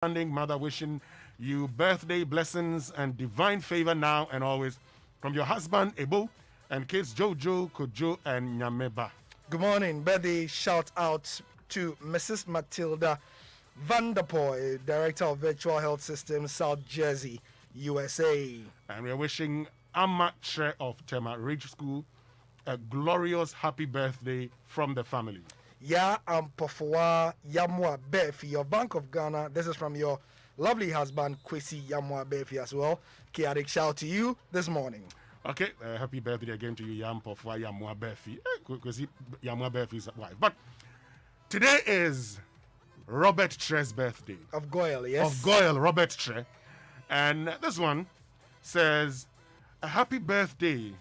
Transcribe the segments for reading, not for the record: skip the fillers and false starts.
outstanding mother, wishing you birthday blessings and divine favor now and always from your husband, Ebo, and kids Jojo, Kojo, and Nyameba. Good morning. Birthday shout out to Mrs. Matilda Vanderpoy, Director of Virtual Health Systems, South Jersey, USA. And we're wishing Amma Tre of Tema Ridge School a glorious happy birthday from the family. Ya Ampofwa Yamwa Befi of Bank of Ghana. This is from your lovely husband, Kwesi Yamwa Befi as well. Chaotic shout to you this morning. Okay, happy birthday again to you, Yam Pofwa Yamwa Befi. Kwesi Yamwa Befi's wife. But today is Robert Tre's birthday. Of Goyle, yes. Of Goyle, Robert Tre. And this one says, a happy birthday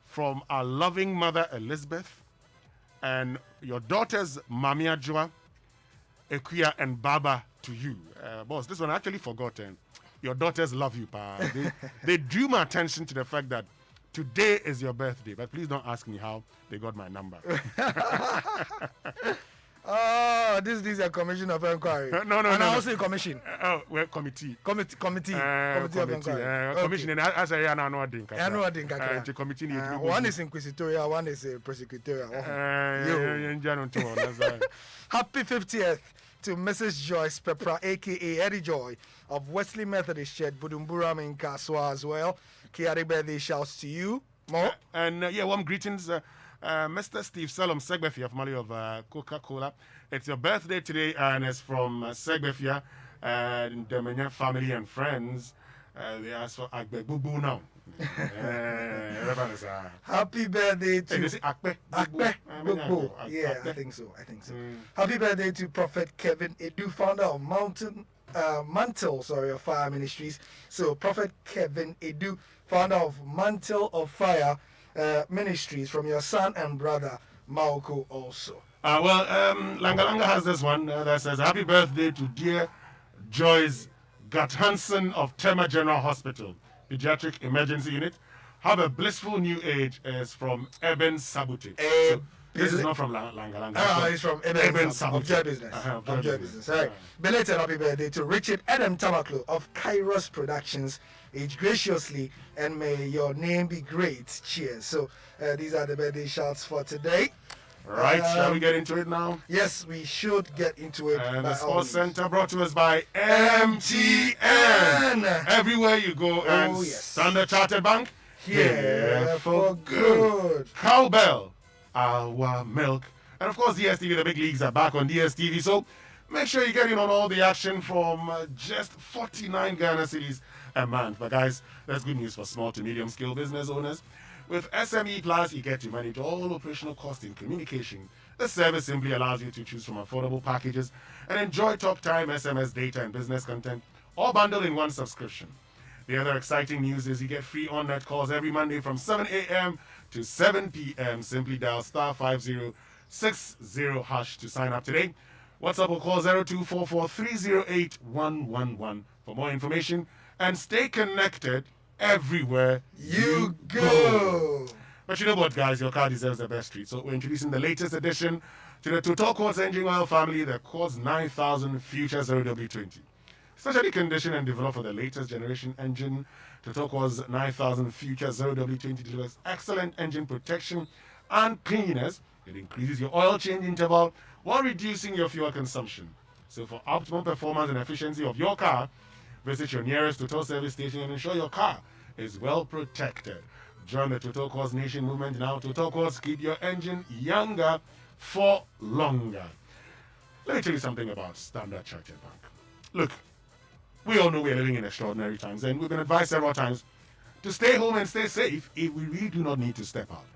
from our loving mother, Elizabeth, and your daughters, Mamia Joa, Ekuya, and Baba to you. Boss, this one I actually forgotten. Your daughters love you, pa. They drew my attention to the fact that today is your birthday, but please don't ask me how they got my number. Oh, this is a commission of inquiry. No. And I also a commission. Well, committee. Committee of inquiry. Commission. And as I know, the committee. One is inquisitorial, one is prosecutorial. Happy 50th to Mrs. Joyce Pepra, aka Eddie Joy of Wesley Methodist Church, Budumburam in Kaswa as well. Kiari birthday shouts to you. More. Warm greetings. Mr. Steve Salom Segbefia of Mali of Coca-Cola. It's your birthday today, and it's from Segbefia and the Menya family and friends. They ask for Akbe Bubu now. Happy birthday to Akbe Bubu. Yeah, I think so. Happy birthday to Prophet Kevin Edu, founder of Mantle of Fire Ministries. So Prophet Kevin Edu, founder of Mantle of Fire Ministries, from your son and brother Maoko also. Langa Langa has this one that says, happy birthday to dear Joyce Gathansen of Tema General Hospital, Pediatric Emergency Unit. Have a blissful new age, is from Eben Sabute. So this is not from Langa Langa. It's from Eben Sabute. Of Joy Business. Of Joy Business. Right. Belated happy birthday to Richard Adam Tamaklo of Kairos Productions. Age graciously, and may your name be great. Cheers. So these are the birthday shouts for today. Right, shall we get into it now? Yes, we should get into it. And the Sports Center brought to us by MTN. Everywhere you go, and Standard Chartered Bank, here for good. Cowbell, our milk. And of course, DSTV, the big leagues are back on DSTV. So make sure you get in on all the action from just 49 Ghana cedis a month. But guys, that's good news for small to medium scale business owners. With SME Plus, you get to manage all operational costs in communication. The service simply allows you to choose from affordable packages and enjoy talk time, SMS data, and business content, all bundled in one subscription. The other exciting news is you get free on-net calls every Monday from 7 a.m. to 7 p.m. Simply dial *5060# to sign up today. WhatsApp or call 0244308111 for more information, and stay connected everywhere you go. But you know what, guys? Your car deserves the best treat. So we're introducing the latest addition to the Total Quartz engine oil family, the Quartz 9000 Future 0W20. Specially conditioned and developed for the latest generation engine, Total Quartz 9000 Future 0W20 delivers excellent engine protection and cleanliness. It increases your oil change interval while reducing your fuel consumption. So for optimum performance and efficiency of your car, visit your nearest Total service station and ensure your car is well protected. Join the Total Quartz Nation movement now. Total Quartz, keep your engine younger for longer. Let me tell you something about Standard Chartered Bank. Look, we all know we're living in extraordinary times, and we've been advised several times to stay home and stay safe if we really do not need to step out.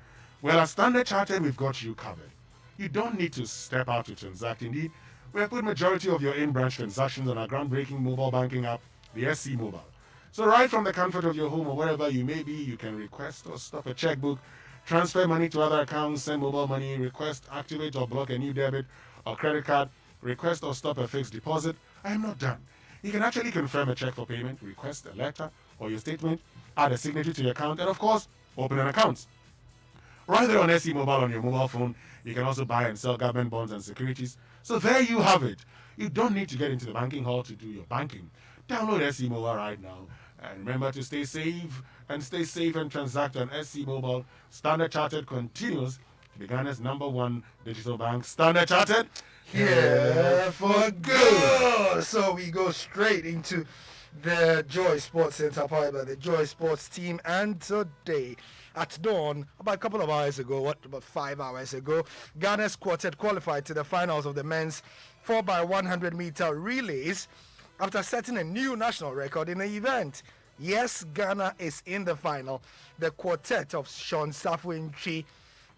Well, at Standard Chartered, we've got you covered. You don't need to step out to transact. Indeed, we have put majority of your in-branch transactions on our groundbreaking mobile banking app, the SC Mobile. So right from the comfort of your home or wherever you may be, you can request or stop a checkbook, transfer money to other accounts, send mobile money, request, activate or block a new debit or credit card, request or stop a fixed deposit. I am not done. You can actually confirm a check for payment, request a letter or your statement, add a signature to your account, and of course, open an account. right there on SC Mobile on your mobile phone. You can also buy and sell government bonds and securities. So there you have it. You don't need to get into the banking hall to do your banking. Download SC Mobile right now. And remember to stay safe and transact on SC Mobile. Standard Chartered continues to be Ghana's #1 digital bank. Standard Chartered, here for good. So we go straight into the Joy Sports Center powered by the Joy Sports team. And today at dawn, about a couple of hours ago, about 5 hours ago, Ghana's quartet qualified to the finals of the men's 4x100 meter relays after setting a new national record in the event. Yes, Ghana is in the final. The quartet of Sean Safwinchi,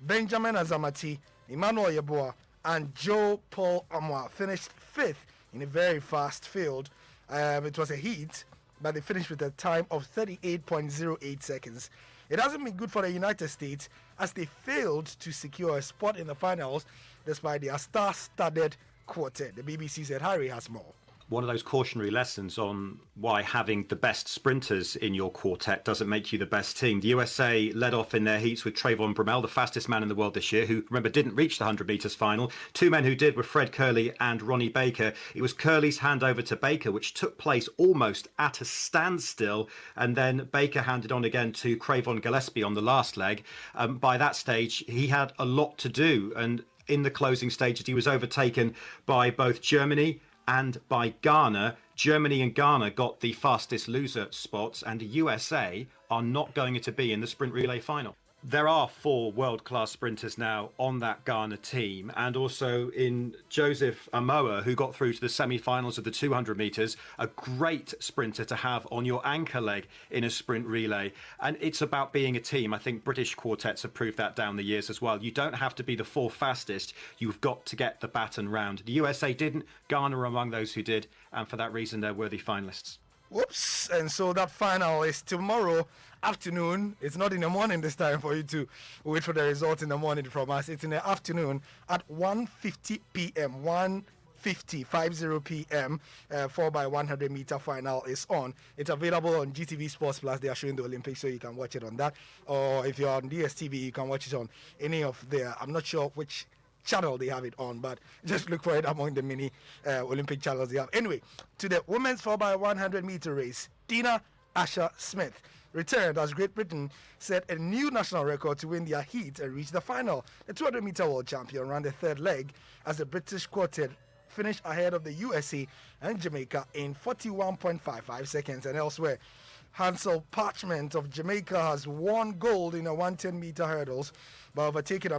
Benjamin Azamati, Emmanuel Yeboah, and Joe Paul Amwa finished 5th in a very fast field. It was a heat, but they finished with a time of 38.08 seconds. It hasn't been good for the United States as they failed to secure a spot in the finals despite their star-studded quartet. The BBC said Harry has more. One of those cautionary lessons on why having the best sprinters in your quartet doesn't make you the best team. The USA led off in their heats with Trayvon Bromell, the fastest man in the world this year, who, remember, didn't reach the 100 metres final. Two men who did were Fred Curley and Ronnie Baker. It was Curley's handover to Baker, which took place almost at a standstill, and then Baker handed on again to Cravon Gillespie on the last leg. By that stage, he had a lot to do, and in the closing stages, he was overtaken by both Germany and by Ghana. Germany and Ghana got the fastest loser spots, and the USA are not going to be in the sprint relay final. There are 4 world-class sprinters now on that Ghana team, and also in Joseph Amoa, who got through to the semi-finals of the 200 metres, a great sprinter to have on your anchor leg in a sprint relay. And it's about being a team. I think British quartets have proved that down the years as well. You don't have to be the 4 fastest. You've got to get the baton round. The USA didn't. Ghana are among those who did, and for that reason, they're worthy finalists. Whoops. And so that final is tomorrow afternoon. It's not in the morning this time for you to wait for the result in the morning from us. It's in the afternoon at 1:50 p.m. 1:50 p.m. 4x100 meter final is on. It's available on GTV Sports Plus. They are showing the Olympics, so you can watch it on that. Or if you're on DSTV, you can watch it on any of their, I'm not sure which channel they have it on, but just look for it among the many Olympic channels they have. Anyway, to the women's 4x100 meter race, Tina Asher Smith returned as Great Britain set a new national record to win their heat and reach the final. The 200 meter world champion ran the third leg as the British quartet finished ahead of the USA and Jamaica in 41.55 seconds. And elsewhere, Hansel Parchment of Jamaica has won gold in the 110 meter hurdles by overtaking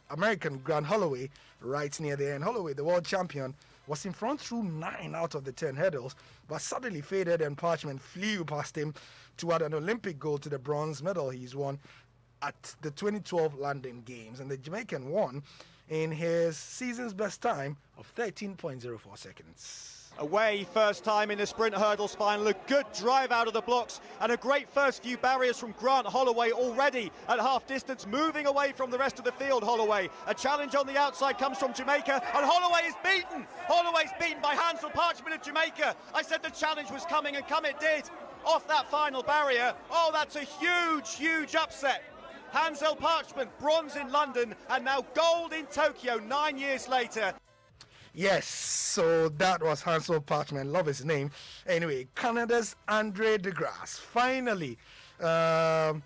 American Grant Holloway right near the end. Holloway, the world champion, was in front through 9 out of the 10 hurdles, but suddenly faded and Parchment flew past him to add an Olympic gold to the bronze medal he's won at the 2012 London Games. And the Jamaican won in his season's best time of 13.04 seconds. Away, first time in the sprint hurdles final, a good drive out of the blocks and a great first few barriers from Grant Holloway already at half distance, moving away from the rest of the field. Holloway, a challenge on the outside comes from Jamaica, and Holloway is beaten. Holloway's beaten by Hansel Parchment of Jamaica. I said the challenge was coming, and come it did. Off that final barrier. Oh, that's a huge upset. Hansel Parchment, bronze in London, and now gold in Tokyo 9 years later. Yes, so that was Hansel Parchment. Love his name. Anyway, Canada's Andre DeGrasse. Finally, Canada's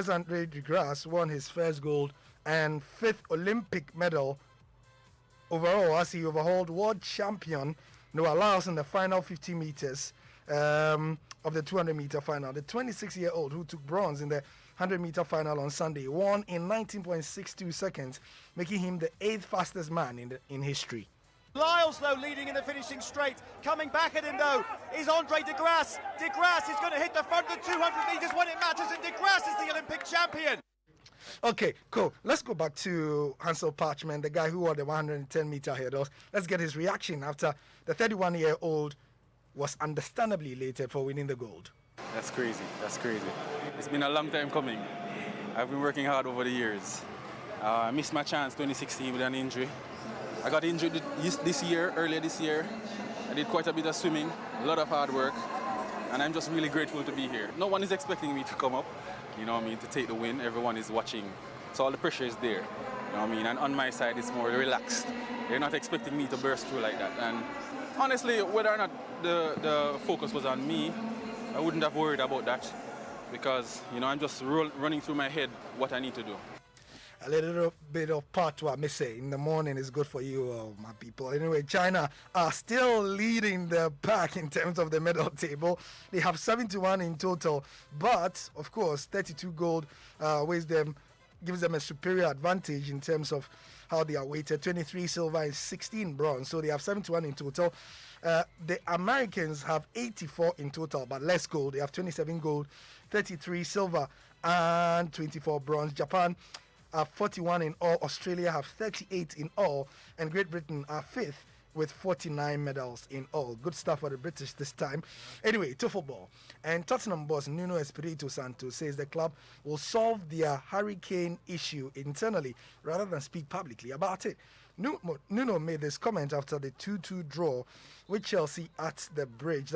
Andre DeGrasse won his first gold and 5th Olympic medal overall as he overhauled world champion Noah Lyles in the final 50 meters of the 200 meter final. The 26-year-old who took bronze in the 100 meter final on Sunday won in 19.62 seconds, making him the 8th fastest man in history. Lyles, though, leading in the finishing straight. Coming back at him, though, is Andre DeGrasse. DeGrasse is going to hit the front of the 200 metres when it matters, and DeGrasse is the Olympic champion. Okay, cool. Let's go back to Hansel Parchment, the guy who won the 110 meter hurdles. Let's get his reaction after the 31-year-old was understandably elated for winning the gold. That's crazy. That's crazy. It's been a long time coming. I've been working hard over the years. I missed my chance 2016 with an injury. I got injured earlier this year. I did quite a bit of swimming, a lot of hard work, and I'm just really grateful to be here. No one is expecting me to come up. you know what I mean, to take the win. Everyone is watching, so all the pressure is there, you know what I mean. And on my side, it's more relaxed. They're not expecting me to burst through like that. And honestly, whether or not the focus was on me, I wouldn't have worried about that, because, you know, I'm just running through my head what I need to do. A little bit of part what I may say in the morning is good for you, my people. Anyway, China are still leading the pack in terms of the medal table. They have 71 in total, but of course 32 gold gives them a superior advantage in terms of how they are weighted. 23 silver and 16 bronze, so they have 71 in total. The Americans have 84 in total, but less gold. They have 27 gold, 33 silver, and 24 bronze. Japan have 41 in all. Australia have 38 in all, and Great Britain are fifth with 49 medals in all. Good stuff for the British this time. Anyway, to football. And Tottenham boss Nuno Espirito Santo says the club will solve their hurricane issue internally rather than speak publicly about it. Nuno made this comment after the 2-2 draw with Chelsea at the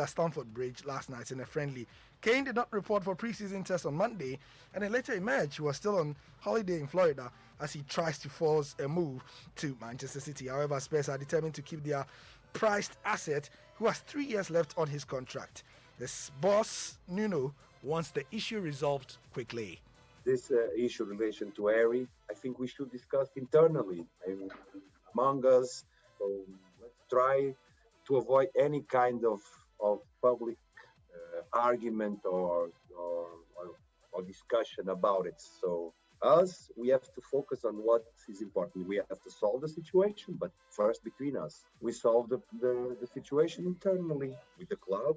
Stamford Bridge last night in a friendly. Kane did not report for preseason tests on Monday, and then later emerged he was still on holiday in Florida as he tries to force a move to Manchester City. However, Spurs are determined to keep their prized asset, who has 3 years left on his contract. This boss, Nuno, wants the issue resolved quickly. This issue in relation to Harry, I think we should discuss internally among us. So let's try to avoid any kind of public argument or discussion about it. So we have to focus on what is important. We have to solve the situation, but first between us. We solve the situation internally with the club,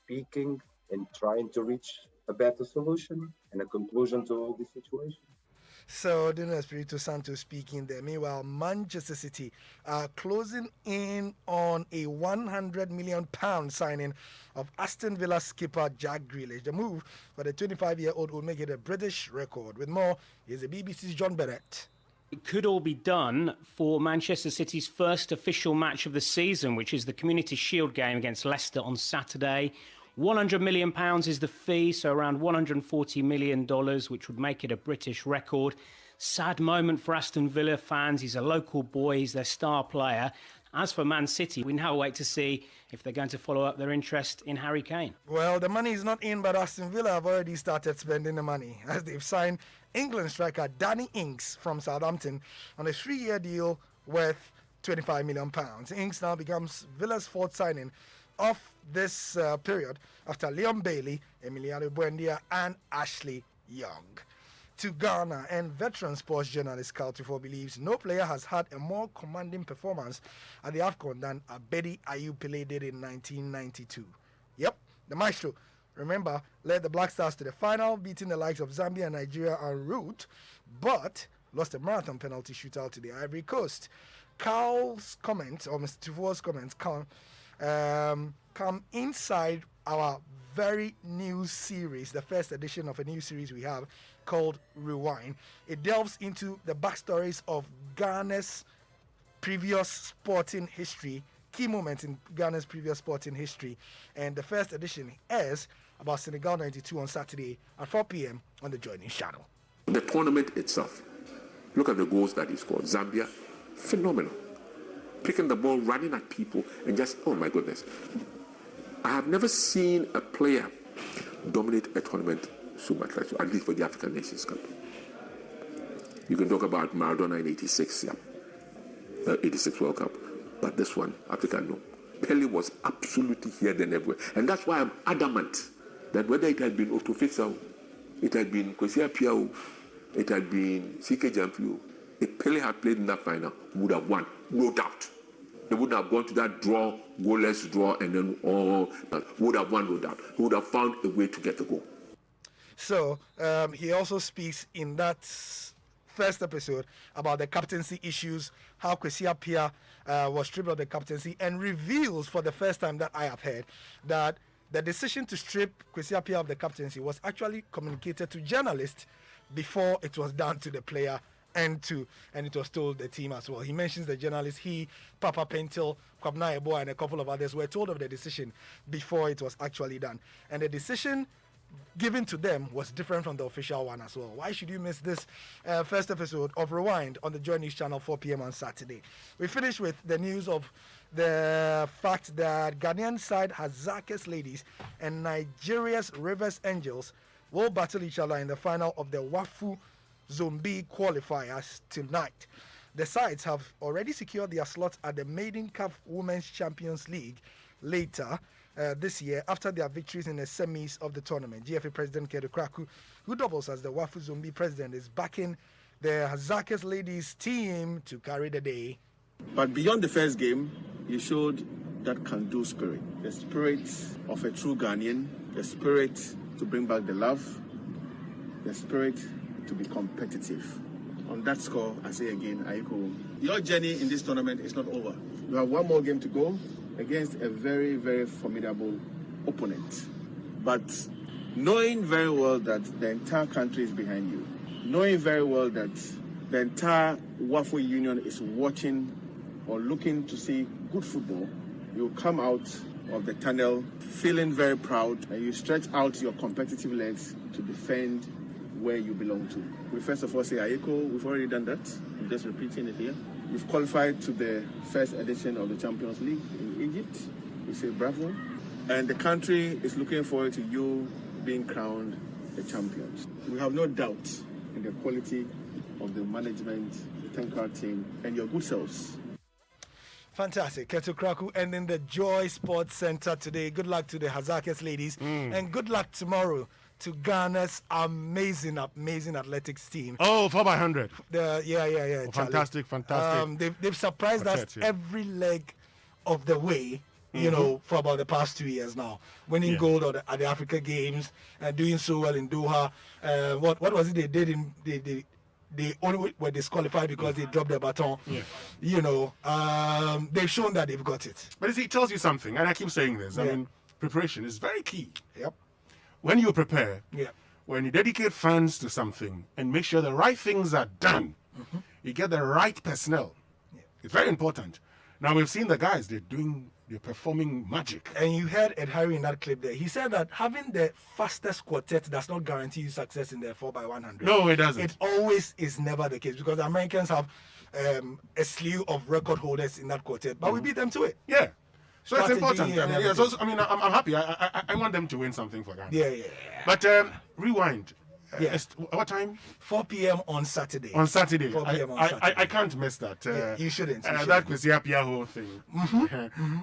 speaking and trying to reach a better solution and a conclusion to the situation. So, Nuno Espirito Santo speaking there. Meanwhile, Manchester City are closing in on a £100 million signing of Aston Villa skipper Jack Grealish. The move for the 25-year-old will make it a British record. With more, here's the BBC's John Bennett. It could all be done for Manchester City's first official match of the season, which is the Community Shield game against Leicester on Saturday. £100 million is the fee, so around $140 million, which would make it a British record. Sad moment for Aston Villa fans. He's a local boy, he's their star player. As for Man City, we now wait to see if they're going to follow up their interest in Harry Kane. Well, the money is not in, but Aston Villa have already started spending the money as they've signed England striker Danny Ings from Southampton on a 3-year deal worth £25 million. Ings now becomes Villa's fourth signing of this period after Leon Bailey, Emiliano Buendia and Ashley Young. To Ghana, and veteran sports journalist Carl Tufo believes no player has had a more commanding performance at the AFCON than Abedi Ayew Pele did in 1992. Yep, the maestro, remember, led the Black Stars to the final, beating the likes of Zambia and Nigeria en route, but lost a marathon penalty shootout to the Ivory Coast. Carl's comments, or Mr. Tufo's comments, come inside our very new series, the first edition of a new series we have called Rewind. It delves into the backstories of Ghana's previous sporting history, key moments in Ghana's previous sporting history, and the first edition airs about Senegal 92 on Saturday at 4 p.m. on the Joy News channel. The tournament itself, look at the goals that he scored. Zambia, phenomenal. Picking the ball, running at people, and just, oh my goodness. I have never seen a player dominate a tournament so much, like so, at least for the African Nations Cup. You can talk about Maradona in 86, 86 World Cup, but this one, Africa, no. Pele was absolutely here than everywhere. And that's why I'm adamant that whether it had been Otto Fixau, it had been Kwesi Appiah, it had been CK Jampio, if Pele had played in that final, we would have won, no doubt. They wouldn't have gone to that draw, goalless draw, and then would have won, no doubt. He would have found a way to get the goal. So he also speaks in that first episode about the captaincy issues, how Kwesi Appiah was stripped of the captaincy, and reveals for the first time that I have heard that the decision to strip Kwesi Appiah of the captaincy was actually communicated to journalists before it was done to the player and it was told the team as well. He mentions the journalists, Papa Pentil, Kwabena Eboa, and a couple of others were told of the decision before it was actually done. And the decision given to them was different from the official one as well. Why should you miss this first episode of Rewind on the Joy News channel 4 p.m. on Saturday? We finish with the news of the fact that Ghanaian side Hazakes Ladies and Nigeria's Rivers Angels will battle each other in the final of the Wafu Zone B qualifiers tonight. The sides have already secured their slot at the Maiden Cup Women's Champions League later this year after their victories in the semis of the tournament. GFA President Kedu Kraku, who doubles as the Wafu Zone B president, is backing the Hazakes Ladies team to carry the day. But beyond the first game, you showed that can-do spirit, the spirit of a true Ghanaian, the spirit to bring back the love, the spirit to be competitive. On that score, I say again, Aiko, your journey in this tournament is not over. You have one more game to go against a very, very formidable opponent. But knowing very well that the entire country is behind you, knowing very well that the entire Wafu Union is watching or looking to see good football, you come out of the tunnel feeling very proud, and you stretch out your competitive legs to defend where you belong to. We first of all say, Aiko, we've already done that. I'm just repeating it here. You've qualified to the first edition of the Champions League in Egypt. We say bravo. And the country is looking forward to you being crowned the champions. We have no doubt in the quality of the management, the Tenkar team, and your good selves. Fantastic. Ketu Kraku ending the Joy Sports Center today. Good luck to the Hazakes ladies. And good luck tomorrow to Ghana's amazing athletics team. Oh, 4x100. Yeah. Fantastic. They've surprised us every leg of the way, you know, for about the past 2 years now. Winning gold at the Africa Games and doing so well in Doha. What was it they did they only were disqualified because they dropped the baton. You know, they've shown that they've got it. But you see, it tells you something, and I keep saying this. I mean, preparation is very key. Yep. When you prepare, when you dedicate funds to something and make sure the right things are done, you get the right personnel. It's very important. Now, we've seen the guys, they're performing magic. And you heard Ed Harry in that clip there. He said that having the fastest quartet does not guarantee you success in the 4x100. No, it doesn't. It always is never the case because the Americans have a slew of record holders in that quartet, but we beat them to it. Yeah. So it's important. Strategy I'm happy. I want them to win something for Ghana. Yeah. But rewind. What time? 4 p.m. on Saturday. 4 p.m. on Saturday. I can't miss that. You shouldn't. That was the whole thing.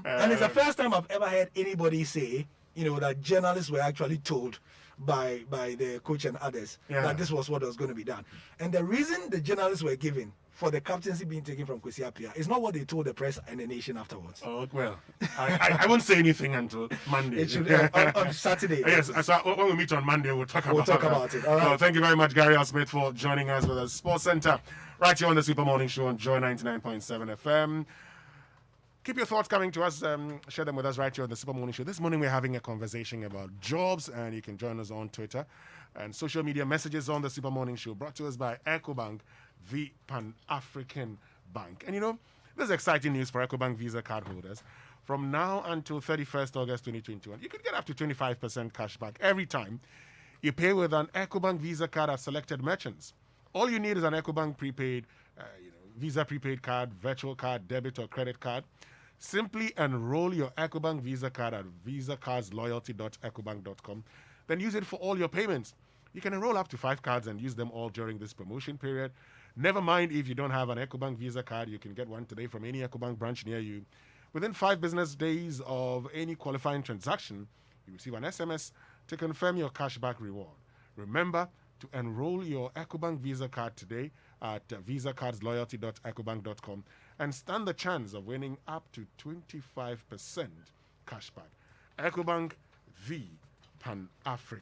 And it's the first time I've ever heard anybody say, you know, that journalists were actually told by the coach and others that this was what was going to be done. And the reason the journalists were given for the captaincy being taken from Kwesi Appiah is not what they told the press and the nation afterwards. Oh, well, I won't say anything until Monday. It should, on Saturday. Yes, so when we meet on Monday, we'll talk about it. All right. Thank you very much, Gary Al Smith, for joining us with the Sports Center right here on the Super Morning Show on Joy99.7 FM. Keep your thoughts coming to us. Share them with us right here on the Super Morning Show. This morning, we're having a conversation about jobs, and you can join us on Twitter and social media messages on the Super Morning Show, brought to us by EcoBank, the Pan-African Bank. And you know, this is exciting news for EcoBank Visa card holders. From now until 31st August 2021, you can get up to 25% cash back every time you pay with an EcoBank Visa card at selected merchants. All you need is an EcoBank prepaid, Visa prepaid card, virtual card, debit or credit card. Simply enroll your EcoBank Visa card at visacardloyalty.ecobank.com. Then use it for all your payments. You can enroll up to 5 cards and use them all during this promotion period. Never mind if you don't have an EcoBank Visa card, you can get one today from any EcoBank branch near you. Within 5 business days of any qualifying transaction, you receive an SMS to confirm your cashback reward. Remember to enroll your EcoBank Visa card today at visacardloyalty.ecobank.com and stand the chance of winning up to 25% cashback. EcoBank, the Pan-African